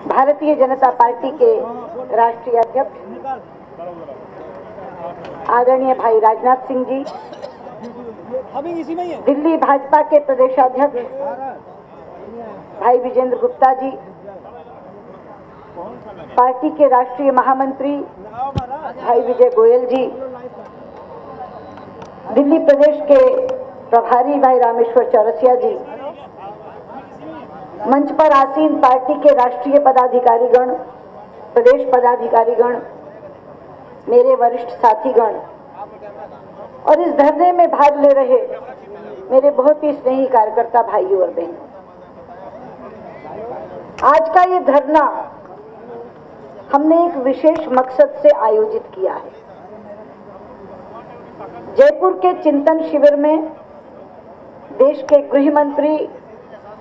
Bharatiya Janata party के राष्ट्रीय अध्यक्ष आदरणीय भाई राजनाथ सिंह जी, दिल्ली भाजपा के प्रदेशाध्यक्ष भाई विजेंद्र गुप्ता जी, पार्टी के राष्ट्रीय महामंत्री भाई विजय गोयल जी, दिल्ली प्रदेश के प्रभारी भाई रामेश्वर चौरसिया जी, मंच पर आसीन पार्टी के राष्ट्रीय पदाधिकारीगण, प्रदेश पदाधिकारीगण, मेरे वरिष्ठ साथीगण और इस धरने में भाग ले रहे मेरे बहुत ही स्नेही कार्यकर्ता भाइयों और बहनों, आज का ये धरना हमने एक विशेष मकसद से आयोजित किया है। जयपुर के चिंतन शिविर में देश के गृह मंत्री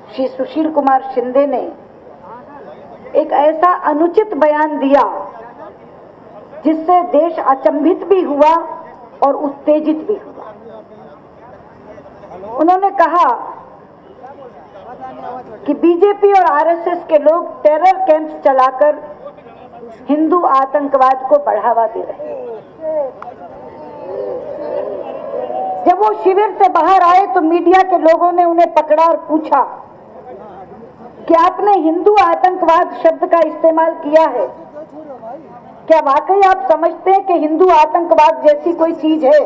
श्री सुशील कुमार शिंदे ने एक ऐसा अनुचित बयान दिया जिससे देश अचंभित भी हुआ और उत्तेजित भी हुआ। उन्होंने कहा कि बीजेपी और आरएसएस के लोग टेरर कैंप्स चलाकर हिंदू आतंकवाद को बढ़ावा दे रहे हैं। जब वो शिविर से बाहर आए तो मीडिया के लोगों ने उन्हें पकड़ा और पूछा कि आपने हिंदू आतंकवाद शब्द का इस्तेमाल किया है, क्या वाकई आप समझते हैं कि हिंदू आतंकवाद जैसी कोई चीज है?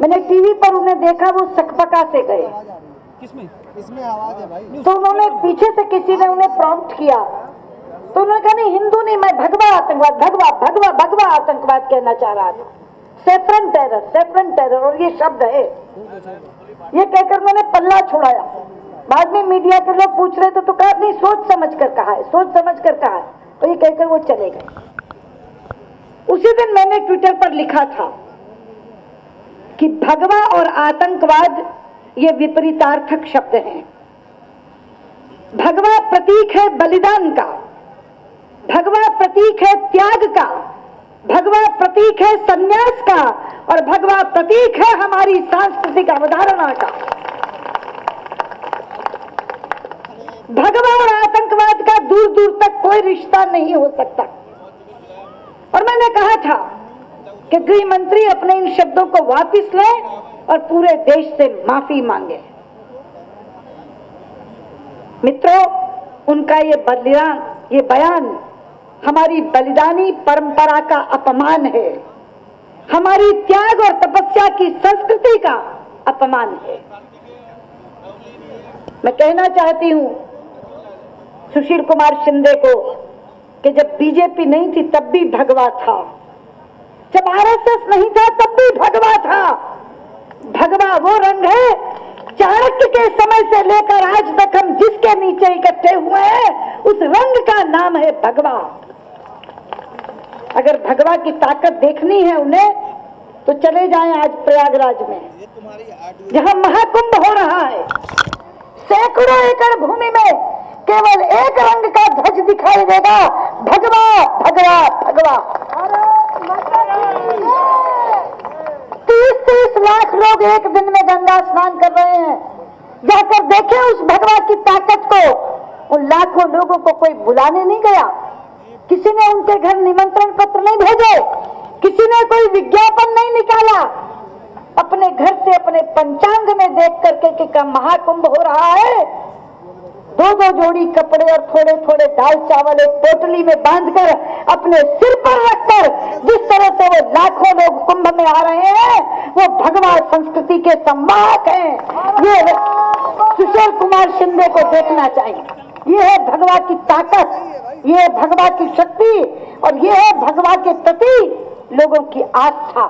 मैंने टीवी पर उन्हें देखा, वो सकपका से गए। इसमें आवाज है भाई। तो उन्होंने पीछे से किसी ने उन्हें प्रॉम्प्ट किया, तो उन्होंने कहा नहीं हिंदू नहीं, मैं भगवा आतंकवाद, भगवा भगवा भगवा आतंकवाद कहना चाह रहा था। सेफ्रन टेरर और ये शब्द है, ये कहकर उन्होंने पल्ला छुड़ाया। बाद में मीडिया के लोग पूछ रहे थे तो कहा नहीं, सोच समझ कर कहा है, सोच समझ कर कहा है, और ये कहकर वो चले गए। उसी दिन मैंने ट्विटर पर लिखा था कि भगवा और आतंकवाद ये विपरीतार्थक शब्द हैं। भगवा प्रतीक है बलिदान का, भगवा प्रतीक है त्याग का, भगवा प्रतीक है संन्यास का, और भगवा प्रतीक है हमारी सांस्कृतिक अवधारणा का। भगवा और आतंकवाद का दूर दूर तक कोई रिश्ता नहीं हो सकता। और मैंने कहा था कि गृह मंत्री अपने इन शब्दों को वापस लें और पूरे देश से माफी मांगे। मित्रों, उनका ये बयान हमारी बलिदानी परंपरा का अपमान है, हमारी त्याग और तपस्या की संस्कृति का अपमान है। मैं कहना चाहती हूं सुशील कुमार शिंदे को कि जब बीजेपी नहीं थी तब भी भगवा था, जब आरएसएस नहीं था तब भी भगवा था। भगवा वो रंग है, चाणक्य के समय से लेकर आज तक हम जिसके नीचे इकट्ठे हुए हैं उस रंग का नाम है भगवा। अगर भगवा की ताकत देखनी है उन्हें तो चले जाएं आज प्रयागराज में, जहां महाकुंभ हो रहा है। सैकड़ों एकड़ भूमि में केवल एक रंग का ध्वज दिखाई देगा, भगवा भगवा भगवा। 30-30 लाख लोग एक दिन में गंगा स्नान कर रहे हैं। जाकर देखें उस भगवा की ताकत को। उन लाखों लोगों को कोई बुलाने नहीं गया, किसी ने उनके घर निमंत्रण पत्र नहीं भेजे, किसी ने कोई विज्ञापन नहीं निकाला। अपने घर से अपने पंचांग में देख करके कि महाकुंभ हो रहा है, 2-2 जोड़ी कपड़े और थोड़े थोड़े दाल चावल एक पोटली में बांधकर अपने सिर पर रखकर जिस तरह से वो लाखों लोग कुंभ में आ रहे हैं, वो भगवा संस्कृति के संवाहक हैं। ये सुशील कुमार शिंदे को देखना चाहिए। ये है भगवा की ताकत, ये है भगवा की शक्ति, और ये है भगवा के प्रति लोगों की आस्था।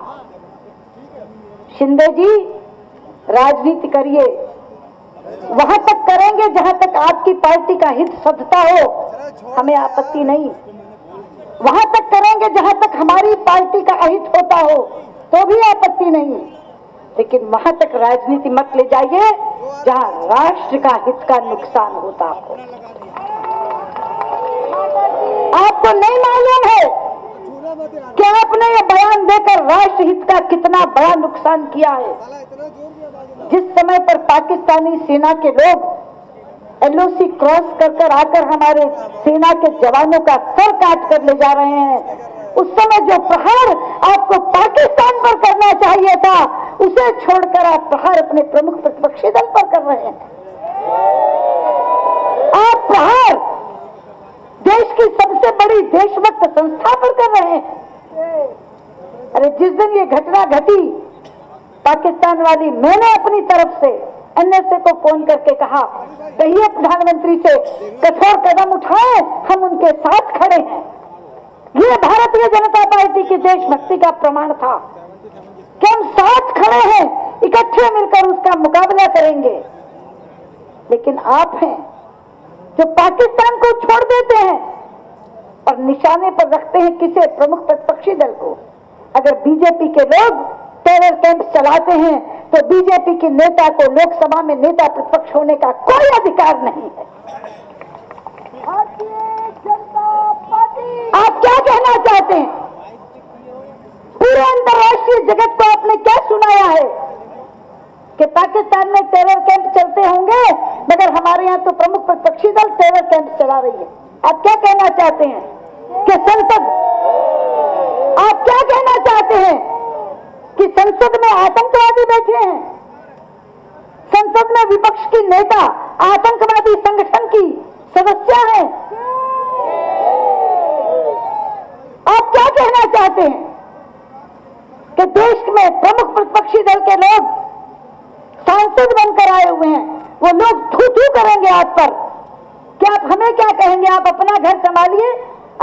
शिंदे जी, राजनीति करिए, वहां तक करेंगे जहां तक आपकी पार्टी का हित सधता हो, हमें आपत्ति नहीं। वहां तक करेंगे जहां तक हमारी पार्टी का अहित होता हो तो भी आपत्ति नहीं, लेकिन वहां तक राजनीति मत ले जाइए जहां राष्ट्र का हित का नुकसान होता हो। आपको नहीं मालूम है कि आपने ये बयान देकर राष्ट्र हित का कितना बड़ा नुकसान किया है। जिस समय पर पाकिस्तानी सेना के लोग LOC क्रॉस कर आकर हमारे सेना के जवानों का सर काट कर ले जा रहे हैं, उस समय जो प्रहार आपको पाकिस्तान पर करना चाहिए था, उसे छोड़कर आप प्रहार अपने प्रमुख प्रतिपक्षी दल पर कर रहे हैं। आप प्रहार देश की सबसे बड़ी देशभक्त संस्था पर कर रहे हैं। अरे जिस दिन ये घटना घटी, पाकिस्तान वाली, मैंने अपनी तरफ से NSA को फोन करके कहा, कहिए प्रधानमंत्री से कठोर कदम उठाएं, हम उनके साथ खड़े हैं। ये भारतीय जनता पार्टी की देशभक्ति का प्रमाण था कि हम साथ खड़े हैं, इकट्ठे मिलकर उसका मुकाबला करेंगे। लेकिन आप हैं जो पाकिस्तान को छोड़ देते हैं और निशाने पर रखते हैं किसे? प्रमुख प्रतिपक्षी दल को। अगर बीजेपी के लोग टेरर कैंप चलाते हैं तो बीजेपी के नेता को लोकसभा में नेता प्रतिपक्ष होने का कोई अधिकार नहीं है। भारतीय जनता पार्टी, आप क्या कहना चाहते हैं? पूरे अंतर्राष्ट्रीय जगत को आपने क्या सुनाया है कि पाकिस्तान में टेरर कैंप चलते होंगे, मगर हमारे यहाँ तो प्रमुख प्रतिपक्षी दल टेरर कैंप चला रही है। आप क्या कहना चाहते हैं कि संसद, आप क्या कहना चाहते हैं कि संसद में आतंकवादी बैठे हैं? संसद में विपक्ष की नेता आतंकवादी संगठन की सदस्य हैं। आप क्या कहना चाहते हैं कि देश में प्रमुख प्रतिपक्षी दल के लोग सांसद बनकर आए हुए हैं, वो लोग थू थू करेंगे आप पर? क्या आप हमें क्या कहेंगे? आप अपना घर संभालिए,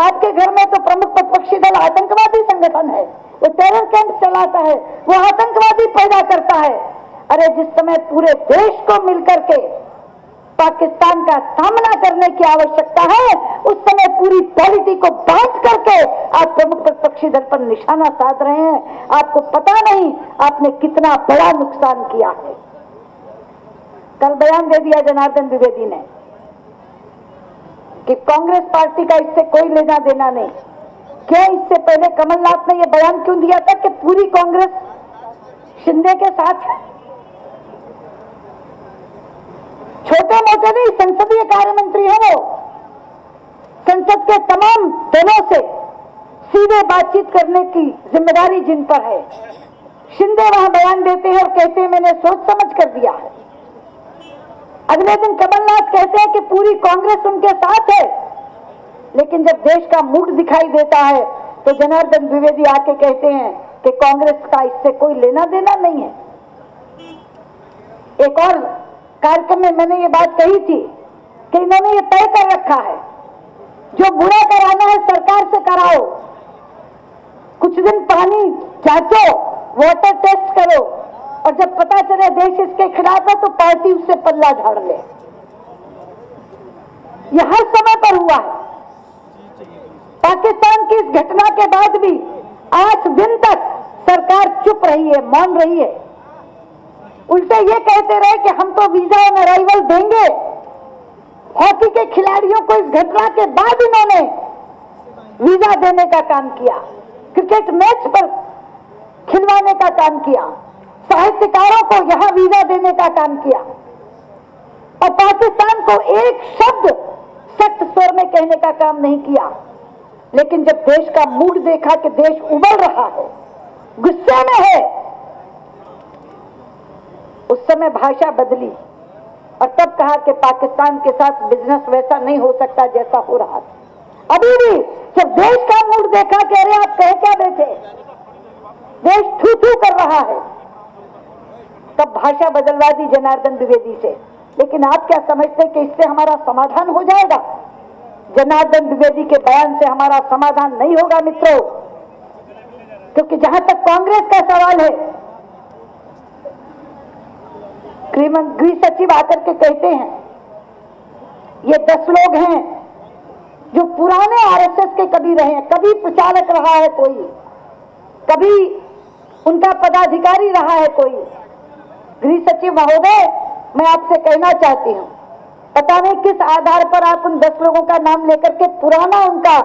आपके घर में तो प्रमुख प्रतिपक्षी दल आतंकवादी संगठन है, वो टेरर कैंप चलाता है, वो आतंकवादी पैदा करता है। अरे जिस समय पूरे देश को मिलकर के पाकिस्तान का सामना करने की आवश्यकता है, उस समय पूरी पॉलिटी को बांट करके आप प्रमुख प्रतिपक्षी दल पर निशाना साध रहे हैं। आपको पता नहीं आपने कितना बड़ा नुकसान किया है। कल बयान दे दिया जनार्दन द्विवेदी ने कि कांग्रेस पार्टी का इससे कोई लेना देना नहीं। क्या इससे पहले कमलनाथ ने यह बयान क्यों दिया था कि पूरी कांग्रेस शिंदे के साथ है? छोटे मोटे नहीं, संसदीय कार्य मंत्री है वो। संसद के तमाम दलों से सीधे बातचीत करने की जिम्मेदारी जिन पर है। शिंदे वहां बयान देते हैं और कहते हैं मैंने सोच समझ कर दिया है। अगले दिन कमलनाथ कहते हैं कि पूरी कांग्रेस उनके साथ है। लेकिन जब देश का मूड दिखाई देता है तो जनार्दन द्विवेदी आके कहते हैं कि कांग्रेस का इससे कोई लेना देना नहीं है। एक और कार्यक्रम में मैंने ये बात कही थी कि इन्होंने ये तय कर रखा है, जो बुरा कराना है सरकार से कराओ, कुछ दिन पानी जांचो, वाटर टेस्ट करो, और जब पता चले देश इसके खिलाफ है तो पार्टी उससे पल्ला झाड़ ले। यह हर समय पर हुआ है। पाकिस्तान की इस घटना के बाद भी 8 दिन तक सरकार चुप रही है, मौन रही है। उल्टे ये कहते रहे कि हम तो वीजा ऑन अराइवल देंगे। हॉकी के खिलाड़ियों को इस घटना के बाद इन्होंने वीजा देने का काम किया, क्रिकेट मैच पर खिलवाने का काम किया, साहित्यकारों को यहां वीजा देने का काम किया, और पाकिस्तान को एक शब्द सख्त स्वर में कहने का काम नहीं किया। लेकिन जब देश का मूड देखा कि देश उबल रहा है, गुस्से में है, उस समय भाषा बदली और तब कहा कि पाकिस्तान के साथ बिजनेस वैसा नहीं हो सकता जैसा हो रहा था। अभी भी जब देश का मूड देखा कि अरे आप कह क्या बैठे, देश थू थू कर रहा है, तब भाषा बदलवा दी जनार्दन द्विवेदी से। लेकिन आप क्या समझते कि इससे हमारा समाधान हो जाएगा? जनार्दन द्विवेदी के बयान से हमारा समाधान नहीं होगा मित्रों, क्योंकि जहां तक कांग्रेस का सवाल है, गृह सचिव आकर के कहते हैं ये 10 लोग हैं जो पुराने आरएसएस के कभी रहे हैं, कभी प्रचारक रहा है कोई, कभी उनका पदाधिकारी रहा है कोई। गृह सचिव महोदय, मैं आपसे कहना चाहती हूं, पता नहीं किस आधार पर आप उन 10 लोगों का नाम लेकर के पुराना उनका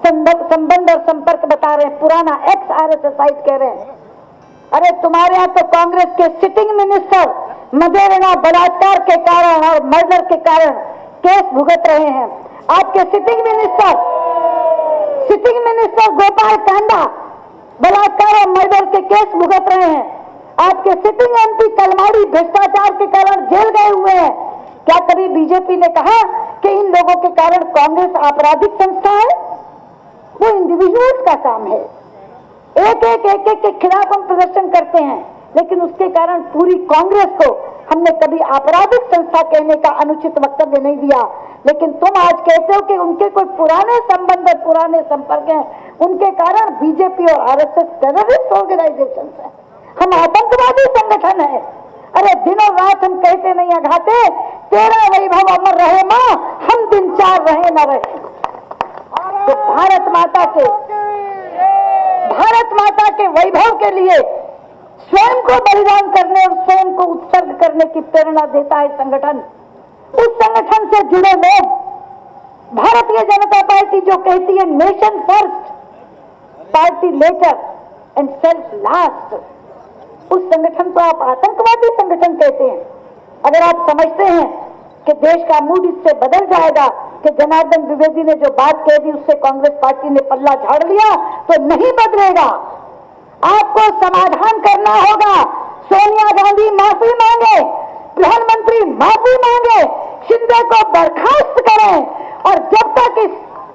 संबंध और संपर्क बता रहे हैं, पुराना एक्स आरएसएसाइट कह रहे हैं। अरे तुम्हारे यहाँ तो कांग्रेस के सिटिंग मिनिस्टर मदेरणा बलात्कार के कारण और मर्डर के कारण केस भुगत रहे हैं। आपके सिटिंग मिनिस्टर गोपाल कांडा बलात्कार और मर्डर के केस भुगत रहे हैं। आपके सिटिंग एमपी कलमाड़ी भ्रष्टाचार के कारण जेल गए हुए हैं। क्या कभी बीजेपी ने कहा कि इन लोगों के कारण कांग्रेस आपराधिक संस्था है? वो इंडिविजुअल्स का काम है। एक के खिलाफ हम प्रदर्शन करते हैं, लेकिन उसके कारण पूरी कांग्रेस को हमने कभी आपराधिक संस्था कहने का अनुचित वक्तव्य नहीं दिया। लेकिन तुम आज कहते हो कि उनके कोई पुराने संबंध और पुराने संपर्क हैं, उनके कारण बीजेपी और आरएसएस टेररिस्ट ऑर्गेनाइजेशन है, हम आतंकवादी संगठन है। अरे दिनों रात हम कहते नहीं अघाते, तेरा वैभव अमर रहे मां, हम दिन चार रहे न रहे। तो भारत माता के वैभव के लिए स्वयं को बलिदान करने और स्वयं को उत्सर्ग करने की प्रेरणा देता है संगठन। उस संगठन से जुड़े लोग, भारतीय जनता पार्टी जो कहती है nation first, party later and self last, उस संगठन को आप आतंकवादी संगठन कहते हैं। अगर आप समझते हैं कि देश का मूड इससे बदल जाएगा कि जनार्दन द्विवेदी ने जो बात कह दी उससे कांग्रेस पार्टी ने पल्ला झाड़ लिया, तो नहीं बदलेगा। आपको समाधान करना होगा। सोनिया गांधी माफी मांगे, प्रधानमंत्री माफी मांगे, शिंदे को बर्खास्त करें, और जब तक इस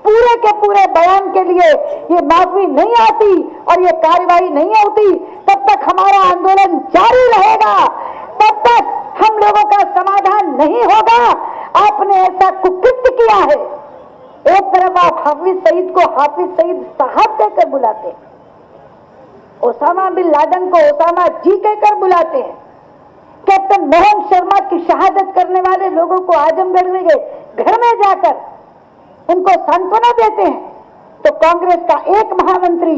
पूरे के पूरे बयान के लिए ये माफी नहीं आती और ये कार्रवाई नहीं होती, तब तक हमारा आंदोलन जारी रहेगा। तब तक हम लोगों का समाधान नहीं होगा। आपने ऐसा कुकृत्य किया है। एक तरफ आप हाफिज सईद को हाफिज सईद साहब कहकर बुलाते हैं, ओसामा बिन लादेन को ओसामा जी कहकर बुलाते हैं, कैप्टन मोहन शर्मा की शहादत करने वाले लोगों को आजमगढ़ में घर में जाकर उनको सांत्वना देते हैं। तो कांग्रेस का एक महामंत्री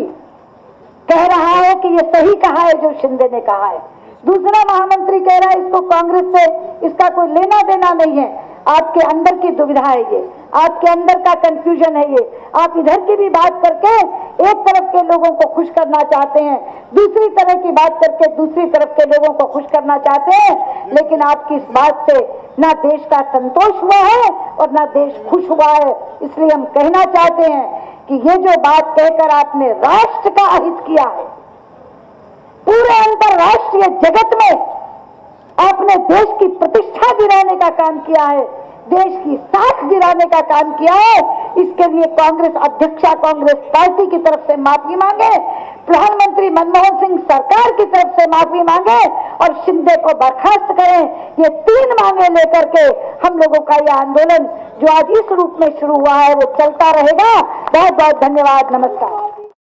कह रहा है कि ये सही कहा है जो शिंदे ने कहा है, दूसरा महामंत्री कह रहा है इसको कांग्रेस से इसका कोई लेना देना नहीं है। आपके अंदर की दुविधा है ये, आपके अंदर का कंफ्यूजन है ये। आप इधर की भी बात करके एक तरफ के लोगों को खुश करना चाहते हैं, दूसरी तरह की बात करके दूसरी तरफ के लोगों को खुश करना चाहते हैं। लेकिन आपकी इस बात से ना देश का संतोष हुआ है और ना देश खुश हुआ है। इसलिए हम कहना चाहते हैं कि ये जो बात कहकर आपने राष्ट्र का अहित किया है, पूरे अंतरराष्ट्रीय जगत में आपने देश की प्रतिष्ठा गिराने का काम किया है, देश की साख गिराने का काम किया है। इसके लिए कांग्रेस अध्यक्षा कांग्रेस पार्टी की तरफ से माफी मांगे, प्रधानमंत्री मनमोहन सिंह सरकार की तरफ से माफी मांगे और शिंदे को बर्खास्त करें। ये तीन मांगे लेकर के हम लोगों का यह आंदोलन जो आज इस रूप में शुरू हुआ है वो चलता रहेगा। बहुत बहुत धन्यवाद। नमस्कार।